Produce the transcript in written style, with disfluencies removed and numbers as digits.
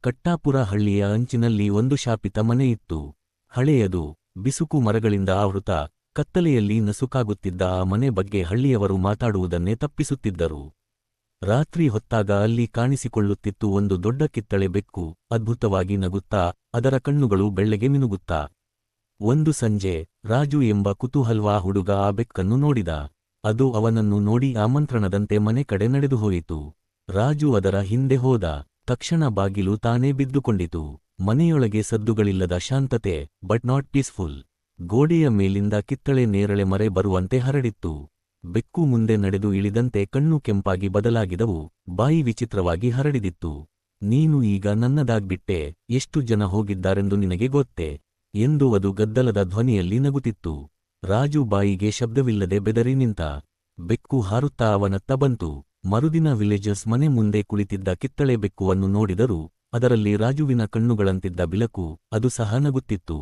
ಕಟ್ಟಾಪುರ ಹಳ್ಳಿಯ ಅಂಚಿನಲ್ಲಿ ಒಂದು ಶಾಪಿತ ಮನೆಯಿತ್ತು. ಹಳೆಯದು, ಬಿಸುಕು ಮರಗಳಿಂದ ಆವೃತ, ಕತ್ತಲೆಯಲ್ಲಿ ನಸುಕಾಗುತ್ತಿದ್ದ ಆ ಮನೆ ಬಗ್ಗೆ ಹಳ್ಳಿಯವರು ಮಾತಾಡುವುದನ್ನೇ ತಪ್ಪಿಸುತ್ತಿದ್ದರು. ರಾತ್ರಿ ಹೊತ್ತಾಗ ಅಲ್ಲಿ ಕಾಣಿಸಿಕೊಳ್ಳುತ್ತಿತ್ತು ಒಂದು ದೊಡ್ಡ ಕಿತ್ತಳೆ ಬೆಕ್ಕು, ಅದ್ಭುತವಾಗಿ ನಗುತ್ತಾ, ಅದರ ಕಣ್ಣುಗಳು ಬೆಳ್ಳಗೆ ಮಿನುಗುತ್ತಾ. ಒಂದು ಸಂಜೆ, ರಾಜು ಎಂಬ ಕುತೂಹಲ್ವಾ ಹುಡುಗ ಆ ಬೆಕ್ಕನ್ನು ನೋಡಿದ. ಅದು ಅವನನ್ನು ನೋಡಿ ಆಮಂತ್ರಣದಂತೆ ಮನೆ ಕಡೆ ನಡೆದುಹೋಯಿತು. ರಾಜು ಅದರ ಹಿಂದೆ ಹೋದ. ತಕ್ಷಣ ಬಾಗಿಲು ತಾನೇ ಬಿದ್ದುಕೊಂಡಿತು. ಮನೆಯೊಳಗೆ ಸದ್ದುಗಳಿಲ್ಲದ ಶಾಂತತೆ, ಬಟ್ ನಾಟ್ ಪೀಸ್ಫುಲ್. ಗೋಡೆಯ ಮೇಲಿಂದ ಕಿತ್ತಳೆ ನೇರಳೆ ಮರೆ ಬರುವಂತೆ ಹರಡಿತ್ತು. ಬೆಕ್ಕು ಮುಂದೆ ನಡೆದು ಇಳಿದಂತೆ ಕಣ್ಣು ಕೆಂಪಾಗಿ ಬದಲಾಗಿದವು, ಬಾಯಿ ವಿಚಿತ್ರವಾಗಿ ಹರಡಿದಿತ್ತು. ನೀನು ಈಗ ನನ್ನದಾಗ್ಬಿಟ್ಟೆ, ಎಷ್ಟು ಜನ ಹೋಗಿದ್ದಾರೆಂದು ನಿನಗೆ ಗೊತ್ತೇ ಎಂದು ಅದು ಗದ್ದಲದ ಧ್ವನಿಯಲ್ಲಿ ನಗುತ್ತಿತ್ತು. ರಾಜು ಬಾಯಿಗೆ ಶಬ್ದವಿಲ್ಲದೆ ಬೆದರಿ ನಿಂತ. ಬೆಕ್ಕು ಹಾರುತ್ತಾ ಅವನತ್ತ ಬಂತು. ಮರುದಿನ ವಿಲೇಜರ್ಸ್ ಮನೆ ಮುಂದೆ ಕುಳಿತಿದ್ದ ಕಿತ್ತಳೆ ಬೆಕ್ಕುವನ್ನು ನೋಡಿದರು. ಅದರಲ್ಲಿ ರಾಜುವಿನ ಕಣ್ಣುಗಳಂತಿದ್ದ ಬಿಲಕು, ಅದು ಸಹ ನಗುತ್ತಿತ್ತು.